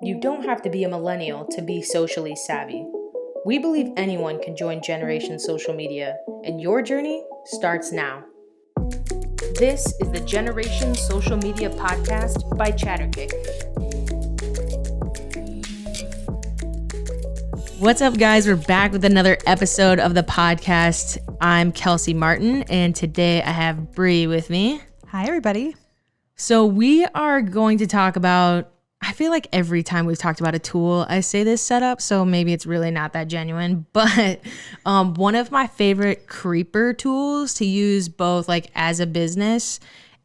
You don't have to be a millennial to be socially savvy. We believe anyone can join Generation Social Media, and your journey starts now. This is the Generation Social Media Podcast by Chatterkick. What's up, guys? We're back with another episode of the podcast. I'm Kelsey Martin, and today I have Bree with me. Hi, everybody. So we are going to talk about, I feel like every time we've talked about a tool, I say this setup, so maybe it's really not that genuine, but one of my favorite creeper tools to use both like as a business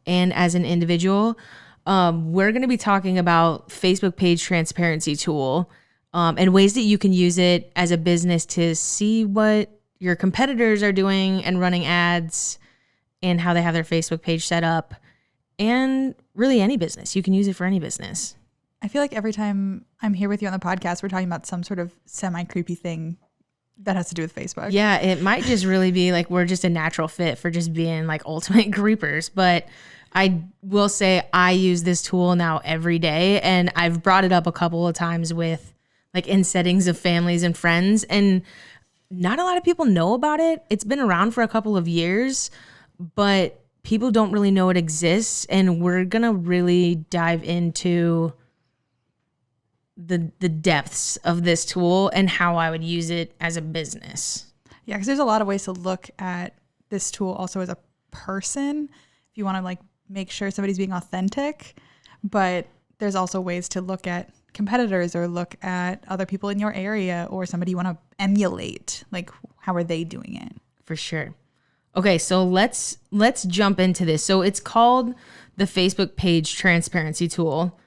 and as an individual. We're going to be talking about Facebook page transparency tool and ways that you can use it as a business to see what your competitors are doing and running ads and how they have their Facebook page set up. And really any business. You can use it for any business. I feel like every time I'm here with you on the podcast, we're talking about some sort of semi-creepy thing that has to do with Facebook. Yeah, it might just really be like we're just a natural fit for just being like ultimate creepers. But I will say I use this tool now every day. And I've brought it up a couple of times with like in settings of families and friends. And not a lot of people know about it. It's been around for a couple of years, but people don't really know it exists, and we're going to really dive into the depths of this tool and how I would use it as a business. Yeah, because there's a lot of ways to look at this tool also as a person, if you want to like make sure somebody's being authentic, but there's also ways to look at competitors or look at other people in your area or somebody you want to emulate, like how are they doing it? For sure. Okay, so let's jump into this. So it's called the Facebook page transparency tool.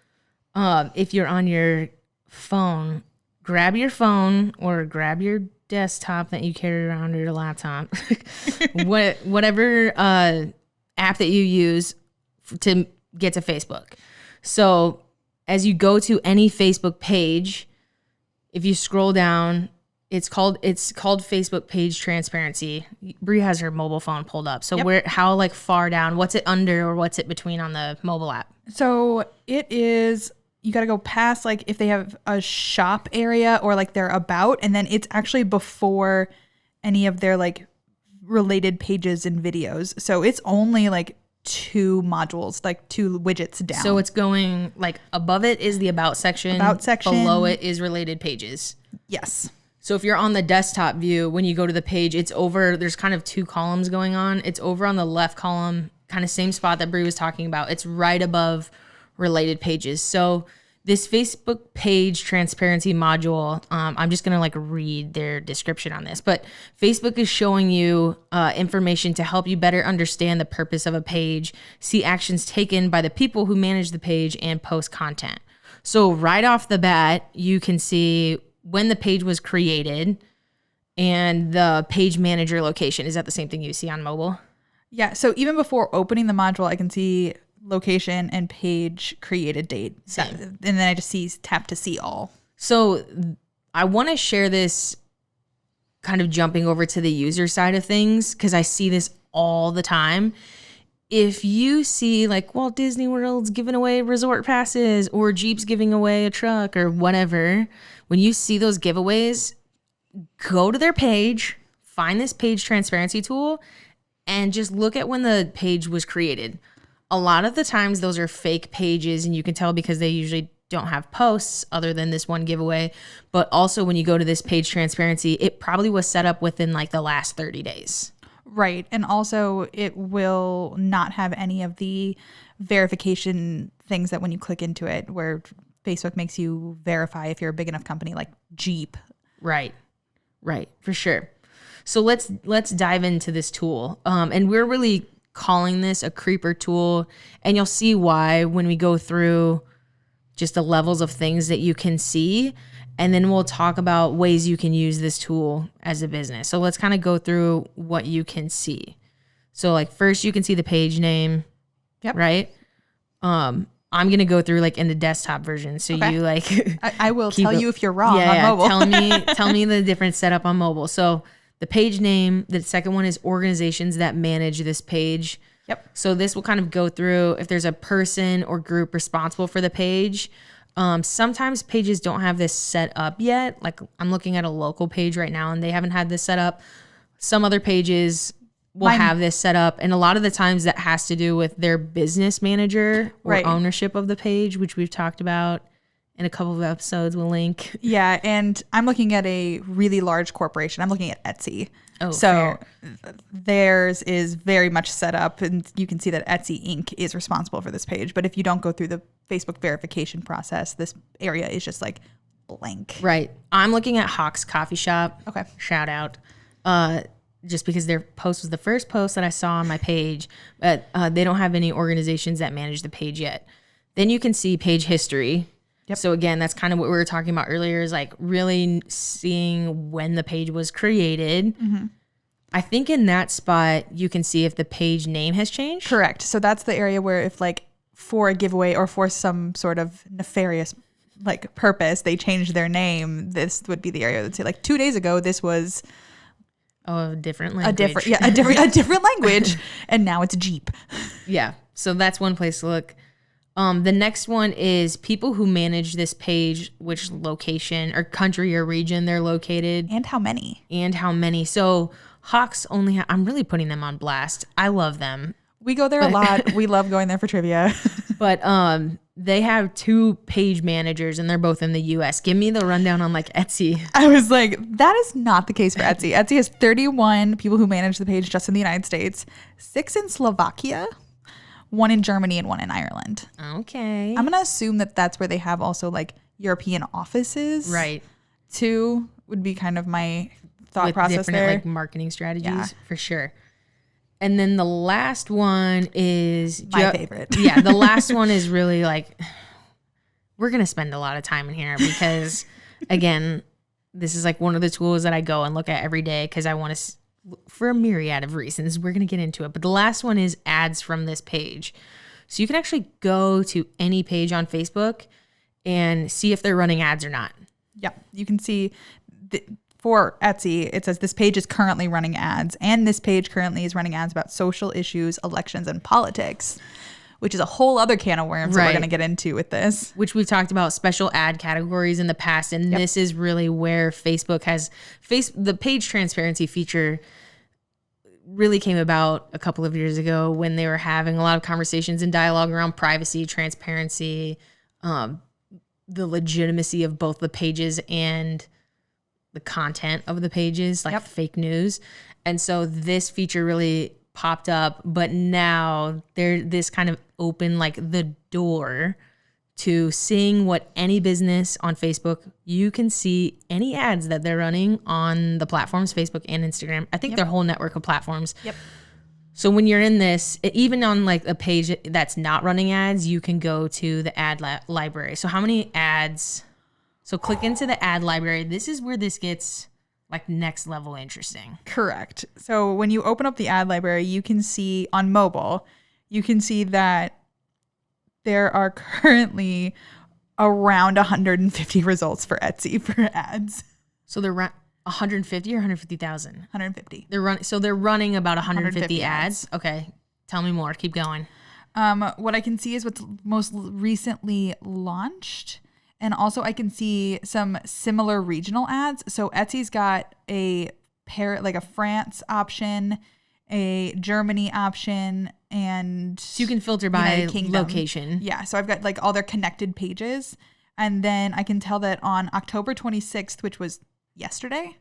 If you're on your phone, grab your phone or grab your desktop that you carry around or your laptop, whatever app that you use to get to Facebook. So as you go to any Facebook page, if you scroll down, it's called Facebook page transparency. Bree has her mobile phone pulled up. So Yep. how like far down, what's it under or what's it between on the mobile app? So it is, you got to go past like if they have a shop area or like their about, and then it's actually before any of their like related pages and videos. So it's only like two modules, like two widgets down. So it's going like above it is the about section. Below it is related pages. Yes. So if you're on the desktop view, when you go to the page, it's over, there's kind of two columns going on. It's over on the left column, kind of same spot that Bree was talking about. It's right above related pages. So this Facebook page transparency module, I'm just going to like read their description on this, but Facebook is showing you information to help you better understand the purpose of a page, see actions taken by the people who manage the page, and post content. So right off the bat, you can see when the page was created and the page manager location. Is that the same thing you see on mobile? Yeah. So even before opening the module, I can see location and page created date. And then I just tap to see all. So I want to share this kind of jumping over to the user side of things because I see this all the time. If you see like Walt Disney World's giving away resort passes or Jeep's giving away a truck or whatever, when you see those giveaways, go to their page, find this page transparency tool, and just look at when the page was created. A lot of the times those are fake pages, and you can tell because they usually don't have posts other than this one giveaway. But also when you go to this page transparency, it probably was set up within like the last 30 days. Right. And also it will not have any of the verification things that when you click into it, where Facebook makes you verify if you're a big enough company like Jeep. Right. For sure. So let's dive into this tool. And we're really calling this a creeper tool. And you'll see why when we go through just the levels of things that you can see. And then we'll talk about ways you can use this tool as a business. So let's kind of go through what you can see. So like first you can see the page name, Yep. Right? I'm going to go through like in the desktop version. So Okay. you like, I will tell you if you're wrong on mobile. tell me the different setup on mobile. So the page name, the second one is organizations that manage this page. Yep. So this will kind of go through if there's a person or group responsible for the page. Sometimes pages don't have this set up yet. Like I'm looking at a local page right now and they haven't had this set up. Some other pages will have this set up. And a lot of the times that has to do with their business manager or ownership of the page, which we've talked about in a couple of episodes. We'll link. Yeah. And I'm looking at a really large corporation. I'm looking at Etsy. Oh, so theirs is very much set up, and you can see that Etsy Inc. is responsible for this page. But if you don't go through the Facebook verification process, this area is just like blank. Right. I'm looking at Hawk's Coffee Shop. Okay. Shout out. Just because their post was the first post that I saw on my page, but they don't have any organizations that manage the page yet. Then you can see page history. Yep. So again, that's kind of what we were talking about earlier, is like really seeing when the page was created. Mm-hmm. I think in that spot, you can see if the page name has changed. Correct. So that's the area where if like for a giveaway or for some sort of nefarious like purpose, they changed their name, this would be the area that would say like 2 days ago, this was a different language. A different language. And now it's Jeep. Yeah. So that's one place to look. The next one is people who manage this page, which location or country or region they're located. And how many. So Hawks only, I'm really putting them on blast. I love them. We go there a lot. We love going there for trivia. But they have 2 page managers and they're both in the US. Give me the rundown on like Etsy. I was like, that is not the case for Etsy. Etsy has 31 people who manage the page just in the United States, 6 in Slovakia, 1 in Germany, and 1 in Ireland. Okay. I'm going to assume that that's where they have also like European offices. Right. 2 would be kind of my thought process different, there. like marketing strategies for sure. And then the last one is my favorite. Yeah, the last one is really like, we're going to spend a lot of time in here because, again, this is like one of the tools that I go and look at every day because I want to, for a myriad of reasons. We're going to get into it. But the last one is ads from this page. So you can actually go to any page on Facebook and see if they're running ads or not. Yeah, you can see for Etsy, it says this page is currently running ads, and this page currently is running ads about social issues, elections, and politics, which is a whole other can of worms that we're going to get into with this. Which we've talked about special ad categories in the past, and this is really where Facebook has the page transparency feature really came about a couple of years ago when they were having a lot of conversations and dialogue around privacy, transparency, the legitimacy of both the pages and the content of the pages, like fake news. And so this feature really popped up, but now this kind of opened like the door to seeing what any business on Facebook, you can see any ads that they're running on the platforms, Facebook and Instagram. I think their whole network of platforms. Yep. So when you're in this, even on like a page that's not running ads, you can go to the ad library. So how many ads? So click into the ad library. This is where this gets like next level interesting. Correct. So when you open up the ad library, you can see on mobile, you can see that there are currently around 150 results for Etsy for ads. So they're 150 or 150,000? 150. They're running about 150 ads. Okay. Tell me more. Keep going. What I can see is what's most recently launched. And also I can see some similar regional ads. So Etsy's got a France option, a Germany option, and so you can filter by location. Yeah. So I've got like all their connected pages. And then I can tell that on October 26th, which was yesterday,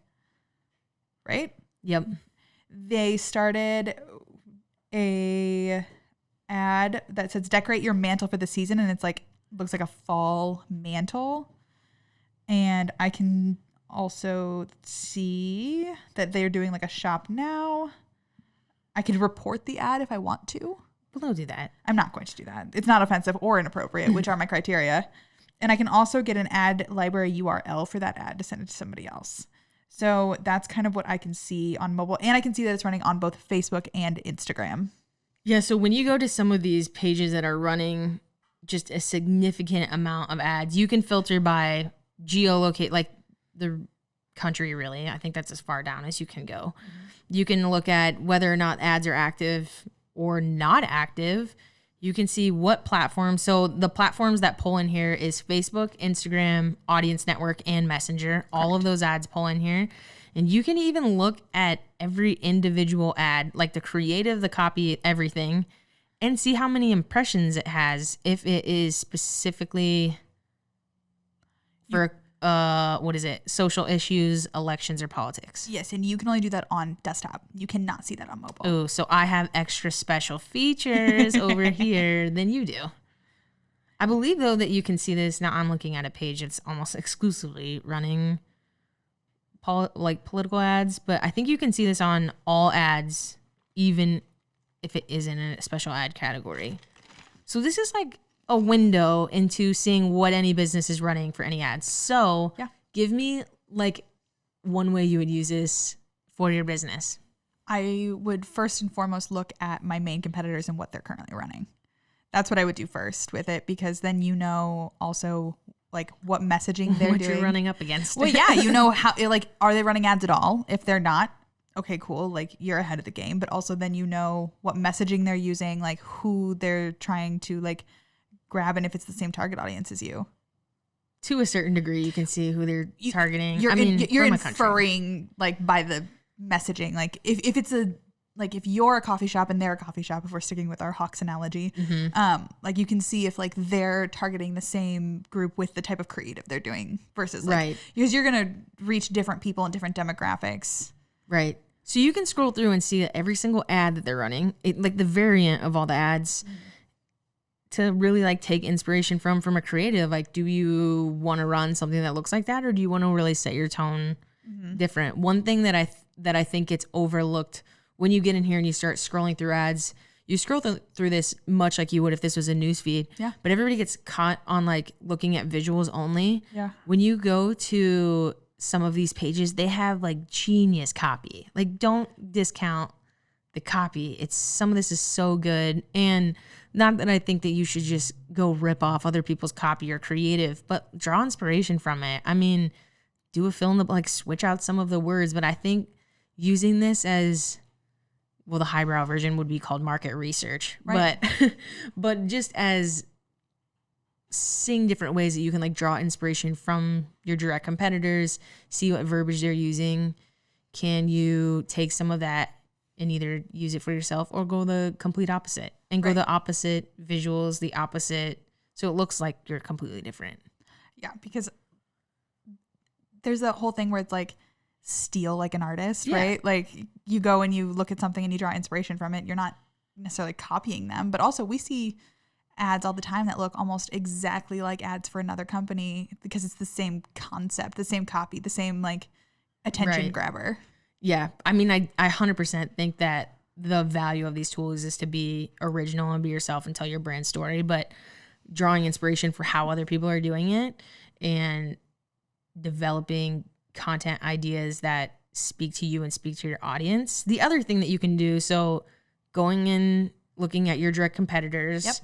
right? Yep. They started a ad that says decorate your mantle for the season. And it's like, looks like a fall mantle. And I can also see that they're doing like a shop now. I could report the ad if I want to. Well, don't do that. I'm not going to do that. It's not offensive or inappropriate, which are my criteria. And I can also get an ad library URL for that ad to send it to somebody else. So that's kind of what I can see on mobile. And I can see that it's running on both Facebook and Instagram. Yeah, so when you go to some of these pages that are running just a significant amount of ads, you can filter by geolocate, like the country, really. I think that's as far down as you can go. Mm-hmm. You can look at whether or not ads are active or not active. You can see what platforms. So the platforms that pull in here is Facebook, Instagram, Audience Network, and Messenger. All of those ads pull in here. And you can even look at every individual ad, like the creative, the copy, everything, and see how many impressions it has if it is specifically for social issues, elections, or politics. Yes, and you can only do that on desktop. You cannot see that on mobile. Oh, so I have extra special features over here than you do. I believe, though, that you can see this. Now I'm looking at a page that's almost exclusively running political ads, but I think you can see this on all ads, even if it isn't a special ad category. So this is like a window into seeing what any business is running for any ads. So give me like one way you would use this for your business. I would first and foremost look at my main competitors and what they're currently running. That's what I would do first with it, because then you know also like what messaging they're what doing. You're running up against. Well, yeah, you know how, like, are they running ads at all? If they're not, okay, cool. Like, you're ahead of the game. But also then you know what messaging they're using, like who they're trying to like grab, and if it's the same target audience as you. To a certain degree, you can see who they're targeting. You're inferring like by the messaging. Like if it's if you're a coffee shop and they're a coffee shop, if we're sticking with our Hawks analogy, like you can see if like they're targeting the same group with the type of creative they're doing versus like, because you're going to reach different people and different demographics. Right. So you can scroll through and see that every single ad that they're running, like the variant of all the ads, to really like take inspiration from a creative. Like, do you want to run something that looks like that, or do you want to really set your tone different? One thing that I think gets overlooked when you get in here and you start scrolling through ads, you scroll through this much like you would if this was a news feed. Yeah. But everybody gets caught on like looking at visuals only. Yeah. When you go to some of these pages, they have like genius copy. Like, don't discount the copy. Some of this is so good. And not that I think that you should just go rip off other people's copy or creative, but draw inspiration from it. I mean, do a fill in the, like, switch out some of the words. But I think using this as, well, the highbrow version would be called market research, right. but just as seeing different ways that you can like draw inspiration from your direct competitors, see what verbiage they're using. Can you take some of that and either use it for yourself or go the complete opposite and go the opposite visuals, the opposite, so it looks like you're completely different. Yeah, because there's that whole thing where it's like, steal like an artist, right? Like you go and you look at something and you draw inspiration from it. You're not necessarily copying them, but also we see ads all the time that look almost exactly like ads for another company because it's the same concept, the same copy, the same like attention grabber. Yeah. I mean, I 100% think that the value of these tools is to be original and be yourself and tell your brand story, but drawing inspiration for how other people are doing it and developing content ideas that speak to you and speak to your audience. The other thing that you can do, so going in, looking at your direct competitors.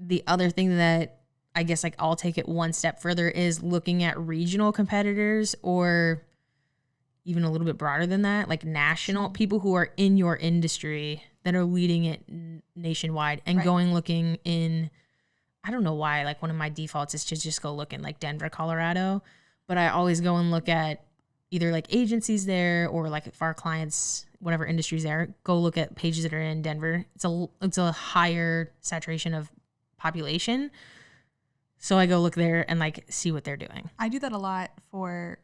The other thing that I guess like I'll take it one step further is looking at regional competitors, or even a little bit broader than that, like national people who are in your industry that are leading it nationwide, and going looking in, I don't know why, like one of my defaults is to just go look in like Denver, Colorado. But I always go and look at either like agencies there, or like if our clients, whatever industries there, go look at pages that are in Denver. It's a higher saturation of population. So I go look there and like see what they're doing. I do that a lot for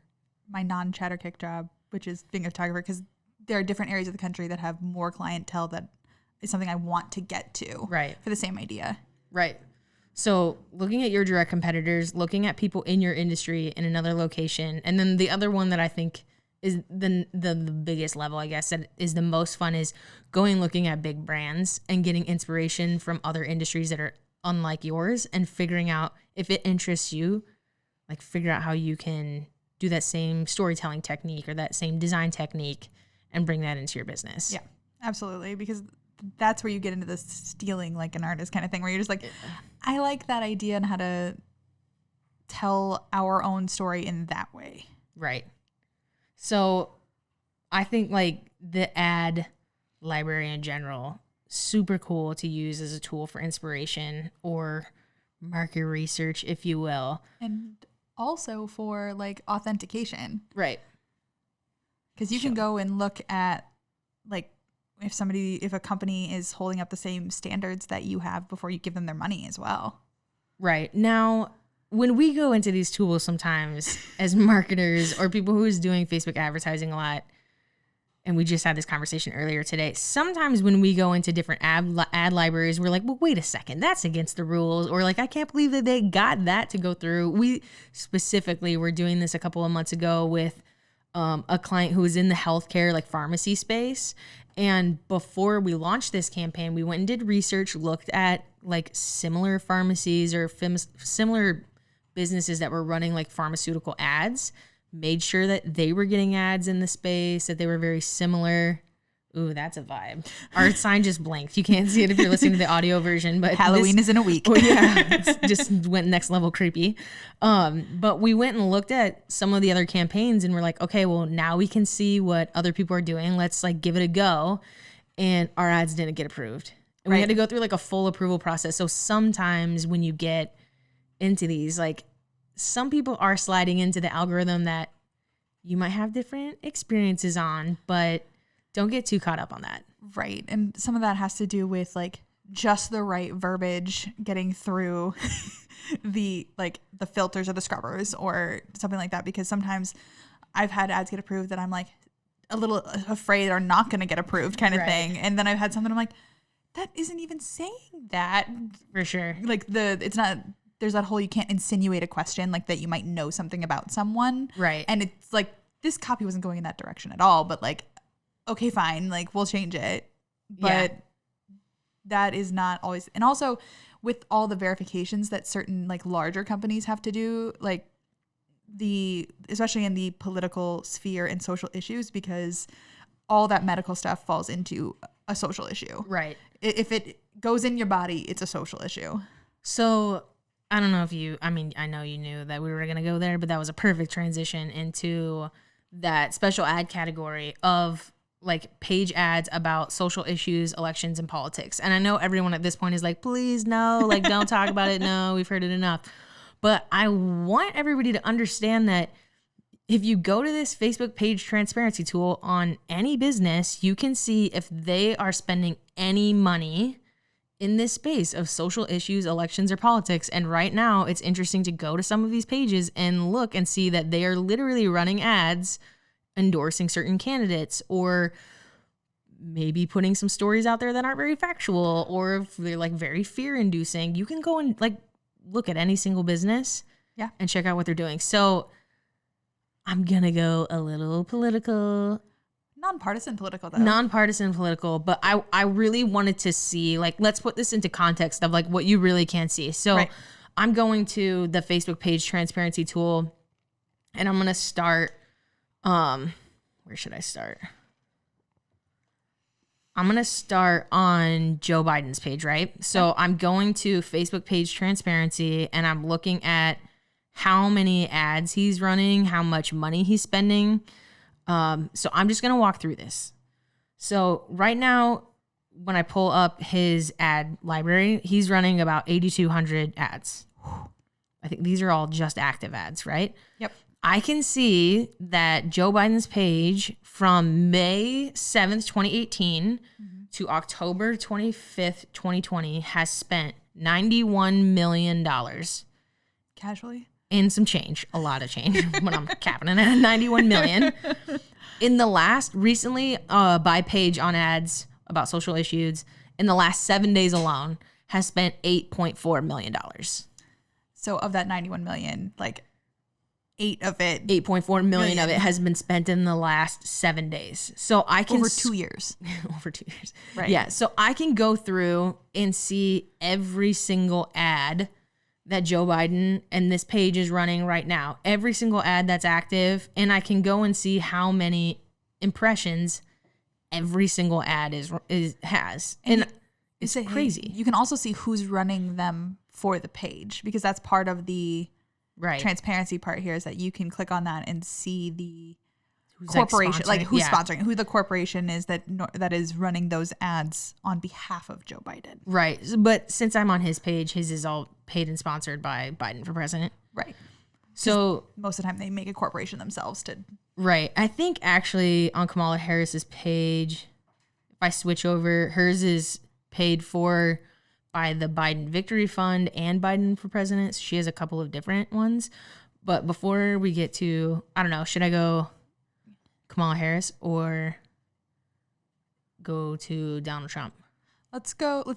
my non-Chatterkick job, which is being a photographer, because there are different areas of the country that have more clientele that is something I want to get to for the same idea. Right. So looking at your direct competitors, looking at people in your industry in another location. And then the other one that I think is the biggest level, I guess, that is the most fun, is going looking at big brands and getting inspiration from other industries that are unlike yours, and figuring out if it interests you, like figure out how you can do that same storytelling technique or that same design technique and bring that into your business. Yeah, absolutely. Because that's where you get into the stealing like an artist kind of thing, where you're just like, I like that idea and how to tell our own story in that way. Right. So I think like the ad library in general, super cool to use as a tool for inspiration or market research, if you will. And also for like authentication. Right. Because you can go and look at like if a company is holding up the same standards that you have before you give them their money as well. Right. Now, when we go into these tools sometimes as marketers or people who is doing Facebook advertising a lot, and we just had this conversation earlier today, sometimes when we go into different ad libraries, we're like, well, wait a second, that's against the rules. Or like, I can't believe that they got that to go through. We specifically were doing this a couple of months ago with a client who was in the healthcare, like pharmacy space. And before we launched this campaign, we went and did research, looked at like similar pharmacies or similar businesses that were running like pharmaceutical ads, made sure that they were getting ads in the space, that they were very similar. Ooh, that's a vibe. Our sign just blinked. You can't see it if you're listening to the audio version, but Halloween is in a week. Oh yeah, it just went next level creepy. But we went and looked at some of the other campaigns and we're like, okay, well now we can see what other people are doing. Let's like give it a go. And our ads didn't get approved. And we had to go through like a full approval process. So sometimes when you get into these, like some people are sliding into the algorithm that you might have different experiences on, but don't get too caught up on that. Right. And some of that has to do with like just the right verbiage getting through the filters or the scrubbers or something like that. Because sometimes I've had ads get approved that I'm like a little afraid are not going to get approved kind of thing. And then I've had something I'm like, that isn't even saying that. For sure. Like it's not, there's that whole, you can't insinuate a question like that you might know something about someone. Right. And it's like, this copy wasn't going in that direction at all, but like, okay, fine. Like we'll change it. But that is not always, and also with all the verifications that certain like larger companies have to do, like especially in the political sphere and social issues, because all that medical stuff falls into a social issue. Right. If it goes in your body, it's a social issue. So I don't know if I know you knew that we were going to go there, but that was a perfect transition into that special ad category of like page ads about social issues, elections, and politics. And I know everyone at this point is like, please, no, like don't talk about it. No, we've heard it enough. But I want everybody to understand that if you go to this Facebook page transparency tool on any business, you can see if they are spending any money in this space of social issues, elections, or politics. And right now, it's interesting to go to some of these pages and look and see that they are literally running ads endorsing certain candidates, or maybe putting some stories out there that aren't very factual, or if they're like very fear-inducing. You can go and like look at any single business and check out what they're doing. So I'm gonna go a little political. Nonpartisan political, though. Nonpartisan political, but I really wanted to see, like, let's put this into context of like what you really can see. So I'm going to the Facebook page transparency tool and I'm gonna start, where should I start? I'm going to start on Joe Biden's page, right? So I'm going to Facebook page transparency and I'm looking at how many ads he's running, how much money he's spending. So I'm just going to walk through this. So right now, when I pull up his ad library, he's running about 8,200 ads. I think these are all just active ads, right? Yep. I can see that Joe Biden's page from May 7th, 2018 to October 25th, 2020 has spent $91 million. Casually? In some change, a lot of change, but I'm capping it at 91 million. In the recently, by page on ads about social issues, in the last 7 days alone, has spent $8.4 million. So of that 91 million, like 8.4 million of it has been spent in the last 7 days. So I can over 2 years. Over 2 years. Right. Yeah. So I can go through and see every single ad that Joe Biden and this page is running right now. Every single ad that's active. And I can go and see how many impressions every single ad has. And it's crazy. You can also see who's running them for the page, because that's part of the transparency part here, is that you can click on that and see corporation, like who's yeah. sponsoring, who the corporation is that is running those ads on behalf of Joe Biden. Right. But since I'm on his page, his is all paid and sponsored by Biden for president. Right. So most of the time they make a corporation themselves to. Right. I think actually on Kamala Harris's page, if I switch over, hers is paid for by the Biden Victory Fund and Biden for President. So she has a couple of different ones. But before we get to, I don't know, should I go Kamala Harris or go to Donald Trump? Let's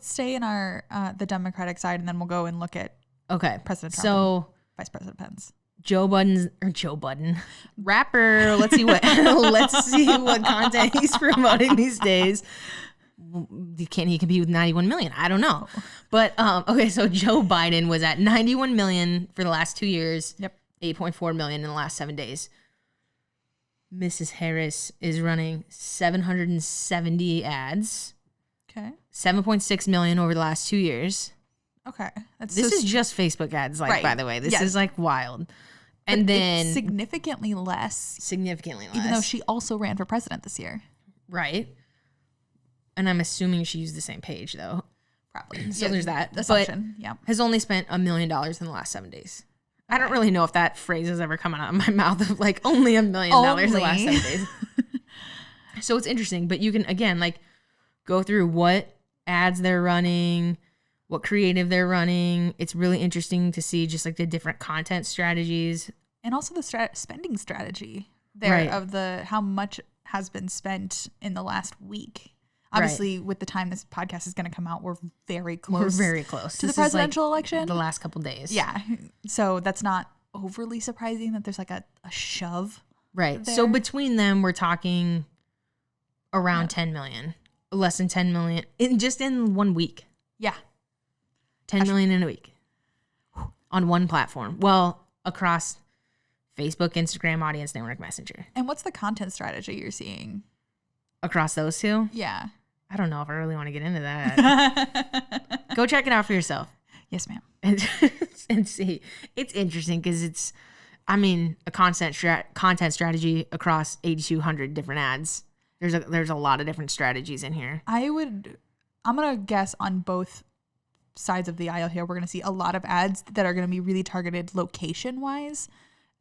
stay in our the Democratic side, and then we'll go and look at President Trump and Vice President Pence. Joe Budden, rapper. Let's see what content he's promoting these days. Can he compete with 91 million? I don't know. But okay, so Joe Biden was at 91 million for the last 2 years. Yep. 8.4 million in the last 7 days. Mrs. Harris is running 770 ads. Okay. 7.6 million over the last 2 years. Okay. This is just Facebook ads, like, right. By the way. This is like wild. And then significantly less. Even though she also ran for president this year. Right. And I'm assuming she used the same page, though. Probably. So there's that. Assumption. But has only spent $1 million in the last 7 days. I don't really know if that phrase has ever come out of my mouth of like only $1 million in the last 7 days. So it's interesting. But you can, again, like go through what ads they're running, what creative they're running. It's really interesting to see just like the different content strategies. And also the spending strategy there of how much has been spent in the last week. Obviously, with the time this podcast is going to come out, we're very close. To the presidential election. The last couple days. Yeah. So that's not overly surprising that there's like a shove. Right. There. So between them, we're talking around 10 million. Less than 10 million in 1 week. Yeah. 10 million in a week. On one platform. Well, across Facebook, Instagram, Audience Network, Messenger. And what's the content strategy you're seeing? Across those two? Yeah. I don't know if I really want to get into that. Go check it out for yourself. Yes, ma'am. And see. It's interesting because it's, a content strategy across 8,200 different ads. There's a lot of different strategies in here. I'm going to guess on both sides of the aisle here, we're going to see a lot of ads that are going to be really targeted location-wise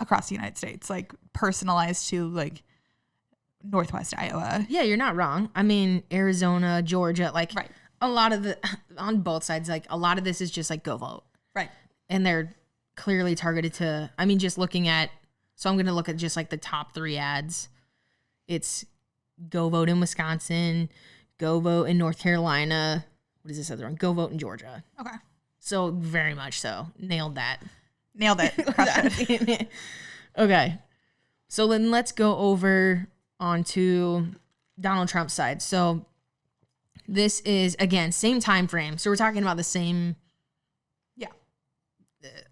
across the United States, like personalized to like Northwest Iowa. Yeah, you're not wrong. Arizona, Georgia, a lot of on both sides, like a lot of this is just like go vote. Right. And they're clearly targeted to, just looking at, so I'm going to look at just like the top 3 ads. It's go vote in Wisconsin, go vote in North Carolina. What is this other one? Go vote in Georgia. Okay. So very much so. Nailed that. Crushed it. Okay. So then let's go over onto Donald Trump's side. So this is, again, same time frame. So we're talking about the same,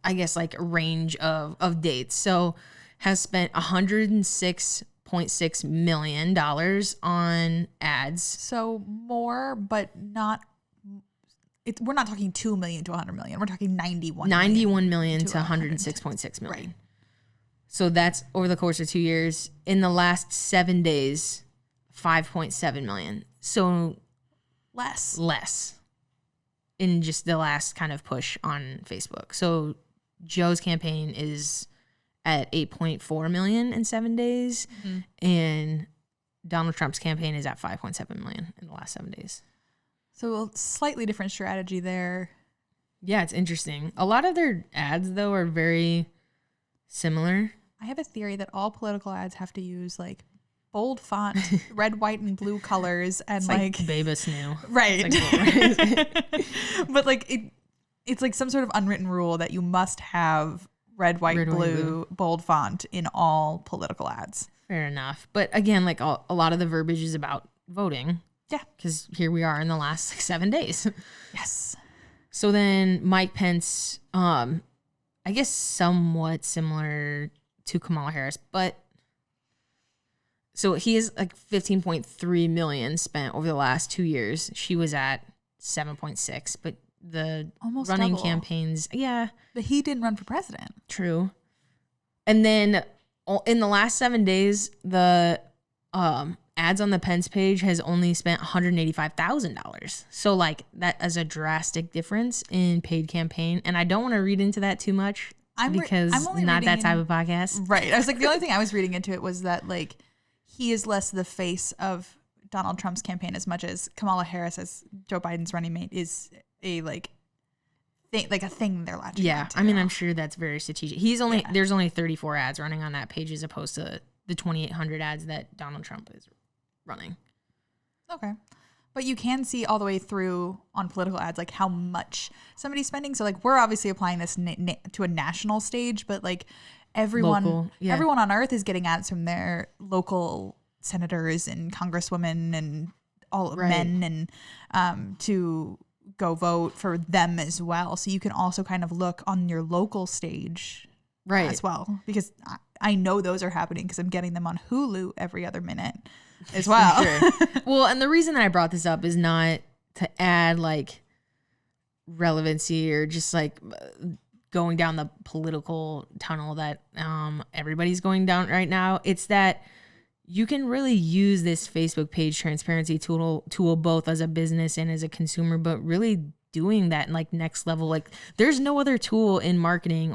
I guess, like range of dates. So has spent $106.6 million on ads. So more, but not. We're not talking 2 million to 100 million. We're talking 91 million to 106.6 million. Right. So that's over the course of 2 years. In the last 7 days, 5.7 million. So less in just the last kind of push on Facebook. So Joe's campaign is at 8.4 million in 7 days, and Donald Trump's campaign is at 5.7 million in the last 7 days. So a slightly different strategy there. Yeah, it's interesting. A lot of their ads, though, are very similar. I have a theory that all political ads have to use like bold font, red, white, and blue colors, and it's like Babus new. Right. Like, but like it's like some sort of unwritten rule that you must have red, white, blue, bold font in all political ads. Fair enough. But again, like a lot of the verbiage is about voting. Yeah. Because here we are in the last 7 days. Yes. So then Mike Pence, I guess somewhat similar to Kamala Harris, but so he is like 15.3 million spent over the last 2 years. She was at 7.6, but the almost running double. Campaigns, yeah. But he didn't run for president. True. And then in the last 7 days, the ads on the Pence page has only spent $185,000. So like that is a drastic difference in paid campaign. And I don't want to read into that too much because I'm only not that type in, of podcast. Right. I was like, the only thing I was reading into it was that like he is less the face of Donald Trump's campaign as much as Kamala Harris as Joe Biden's running mate is a like a thing they're latching Yeah. onto. I mean, I'm sure that's very strategic. There's only 34 ads running on that page as opposed to the 2,800 ads that Donald Trump is running. Okay. But you can see all the way through on political ads, like how much somebody's spending. So like we're obviously applying this to a national stage, but like everyone on earth is getting ads from their local senators and congresswomen and all men and to go vote for them as well. So you can also kind of look on your local stage as well, because I know those are happening because I'm getting them on Hulu every other minute as well. Sure. Well, and the reason that I brought this up is not to add like relevancy or just like going down the political tunnel that everybody's going down right now. It's that you can really use this Facebook page transparency tool both as a business and as a consumer, but really doing that like next level. Like there's no other tool in marketing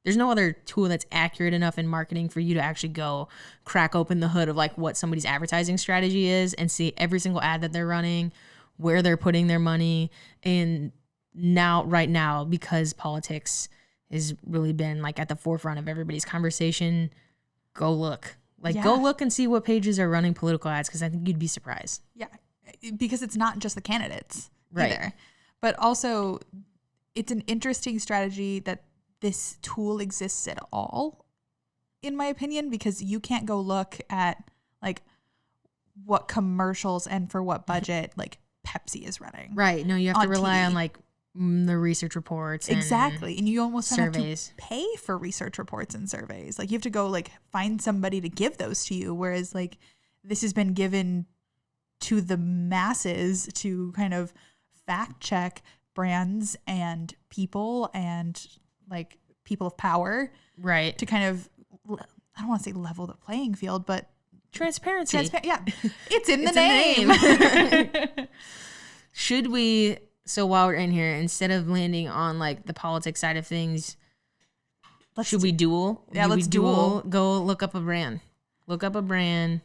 there's no other tool that's accurate enough in marketing for you to actually go crack open the hood of like what somebody's advertising strategy is and see every single ad that they're running, where they're putting their money. And right now, because politics has really been like at the forefront of everybody's conversation, go look. Go look and see what pages are running political ads, because I think you'd be surprised. Yeah, because it's not just the candidates right. either. But also, it's an interesting strategy that this tool exists at all, in my opinion, because you can't go look at like what commercials and for what budget like Pepsi is running. Right. No, you have to rely TV. on like the research reports. Exactly. And you almost surveys. Have to pay for research reports and surveys. Like you have to go like find somebody to give those to you. Whereas like this has been given to the masses to kind of fact check brands and people and like people of power. Right. To kind of, I don't want to say level the playing field, but transparency. Yeah. It's in the name. Should we, so while we're in here, instead of landing on like the politics side of things, should we duel? Yeah, let's duel. Go look up a brand. Look up a brand.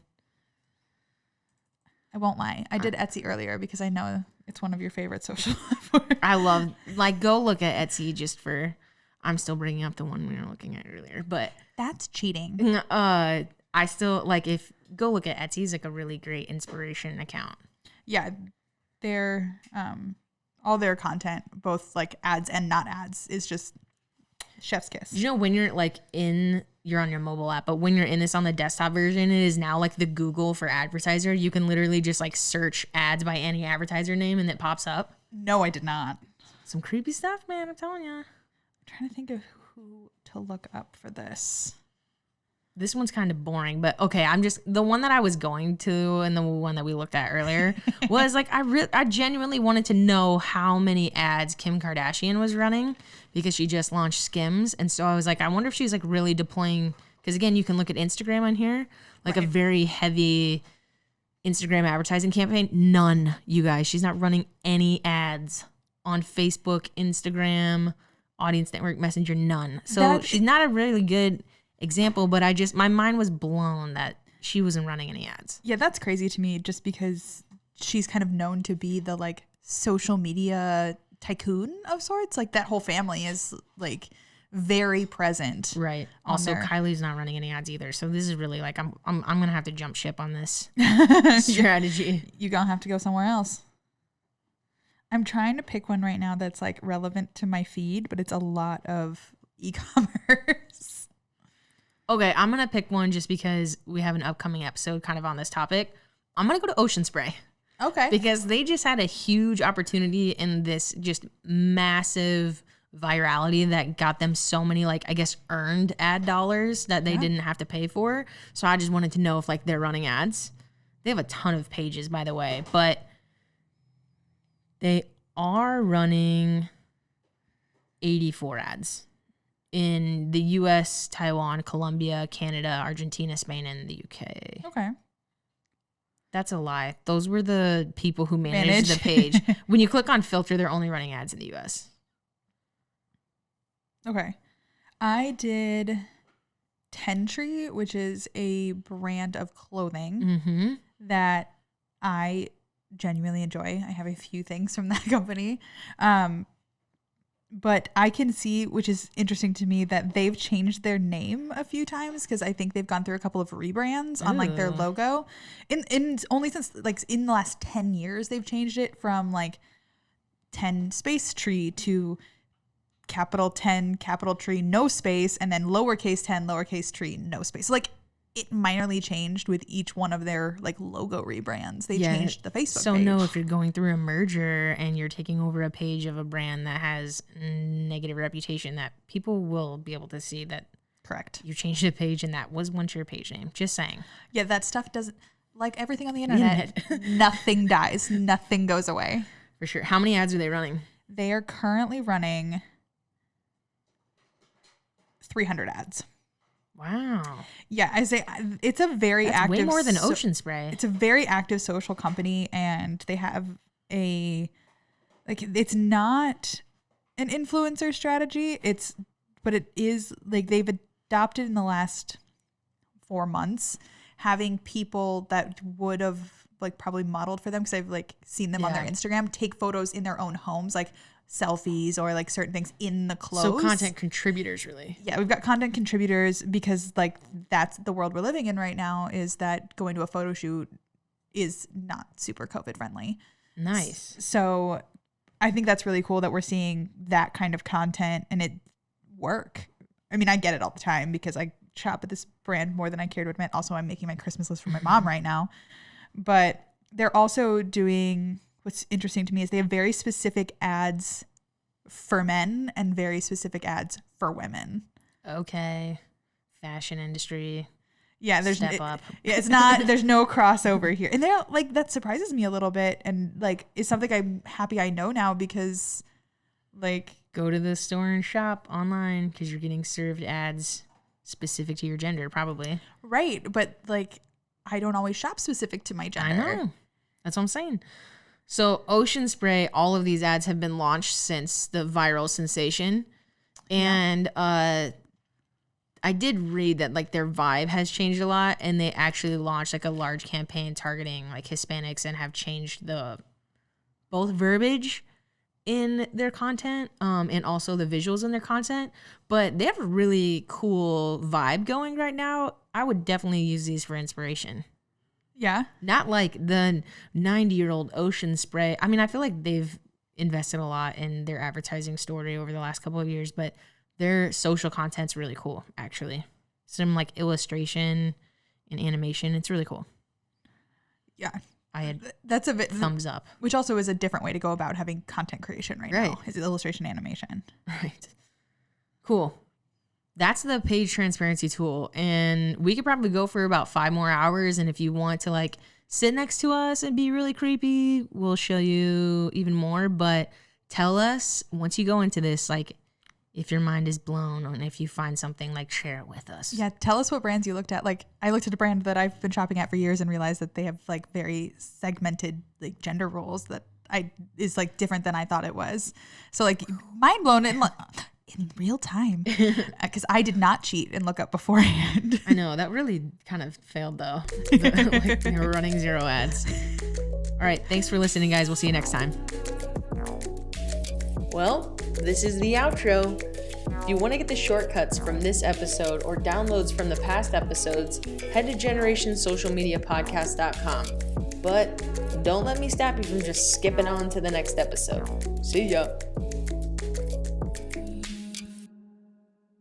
I won't lie. I did Etsy earlier because I know it's one of your favorite social networks. I love, like, go look at Etsy just for, I'm still bringing up the one we were looking at earlier, but. That's cheating. I still, like, go look at Etsy is like a really great inspiration account. Yeah. Their, all their content, both like ads and not ads, is just chef's kiss. You know, when you're like you're on your mobile app, but when you're in this on the desktop version, it is now like the Google for advertiser. You can literally just like search ads by any advertiser name and it pops up. No, I did not. Some creepy stuff, man. I'm telling you. I'm trying to think of who to look up for this. This one's kind of boring, but okay. The one that I was going to and the one that we looked at earlier was like, I genuinely wanted to know how many ads Kim Kardashian was running because she just launched Skims. And so I was like, I wonder if she's like really deploying, because again, you can look at Instagram on here, like a very heavy Instagram advertising campaign. None, you guys. She's not running any ads on Facebook, Instagram, Audience Network, Messenger, none. So she's not a really good example, but my mind was blown that she wasn't running any ads. Yeah, that's crazy to me just because she's kind of known to be the like social media tycoon of sorts. Like that whole family is like very present. Right. Also, Kylie's not running any ads either. So this is really like I'm gonna have to jump ship on this strategy. You're gonna have to go somewhere else. I'm trying to pick one right now that's like relevant to my feed, but it's a lot of e-commerce. Okay, I'm going to pick one just because we have an upcoming episode kind of on this topic. I'm going to go to Ocean Spray. Okay. Because they just had a huge opportunity in this just massive virality that got them so many, like, I guess, earned ad dollars that they didn't have to pay for. So I just wanted to know if, like, they're running ads. They have a ton of pages, by the way, but they are running 84 ads in the US, Taiwan, Colombia, Canada, Argentina, Spain, and the UK. Okay. That's a lie. Those were the people who managed the page. When you click on filter, they're only running ads in the US. Okay. I did Tentree, which is a brand of clothing that I genuinely enjoy. I have a few things from that company. But I can see, which is interesting to me, that they've changed their name a few times because I think they've gone through a couple of rebrands on like their logo. In only since like in the last 10 years, they've changed it from like 10 space tree to capital 10, capital tree, no space, and then lowercase 10, lowercase tree, no space. So like it minorly changed with each one of their like logo rebrands. They changed the Facebook so page. no, if you're going through a merger and you're taking over a page of a brand that has negative reputation, that people will be able to see that correct. You changed the page and that was once your page name. Just saying. Yeah, that stuff doesn't, like everything on the internet, nothing dies. Nothing goes away. For sure. How many ads are they running? They are currently running 300 ads. Wow. Yeah, I say it's a very active. Way more than Ocean Spray. It's a very active social company, and they have it's not an influencer strategy. But it is like they've adopted in the last 4 months having people that would have like probably modeled for them because I've like seen them on their Instagram take photos in their own homes, like selfies or like certain things in the clothes. So content contributors, really. Yeah, we've got content contributors because like that's the world we're living in right now, is that going to a photo shoot is not super COVID friendly. Nice. So I think that's really cool that we're seeing that kind of content and it work. I mean, I get it all the time because I shop at this brand more than I care to admit. Also, I'm making my Christmas list for my mom right now. But they're also doing, what's interesting to me is they have very specific ads for men and very specific ads for women. Okay. Fashion industry. Yeah, there's step up. Yeah, it's not, there's no crossover here. And they're like, that surprises me a little bit. And like, it's something I'm happy I know now because like, go to the store and shop online because you're getting served ads specific to your gender, probably. Right. But like, I don't always shop specific to my gender. I know. That's what I'm saying. So Ocean Spray, all of these ads have been launched since the viral sensation. And I did read that like their vibe has changed a lot, and they actually launched like a large campaign targeting like Hispanics and have changed the both verbiage in their content and also the visuals in their content. But they have a really cool vibe going right now. I would definitely use these for inspiration. Yeah. Not like the 90-year-old Ocean Spray. I mean, I feel like they've invested a lot in their advertising story over the last couple of years, but their social content's really cool, actually. Some like illustration and animation. It's really cool. Yeah. I had that's a bit thumbs up. Which also is a different way to go about having content creation right now. Is illustration animation. Right. Cool. That's the page transparency tool. And we could probably go for about 5 more hours. And if you want to like sit next to us and be really creepy, we'll show you even more. But tell us once you go into this, like if your mind is blown and if you find something, like share it with us. Yeah. Tell us what brands you looked at. Like I looked at a brand that I've been shopping at for years and realized that they have like very segmented like gender roles that is like different than I thought it was. So like mind blown in real time because I did not cheat and look up beforehand. I know that really kind of failed though. Like they were running 0 ads. All right. Thanks for listening, guys. We'll see you next time. Well, this is the outro. If you want to get the shortcuts from this episode or downloads from the past episodes, head to GenerationSocialMediaPodcast.com. But don't let me stop you from just skipping on to the next episode. See ya.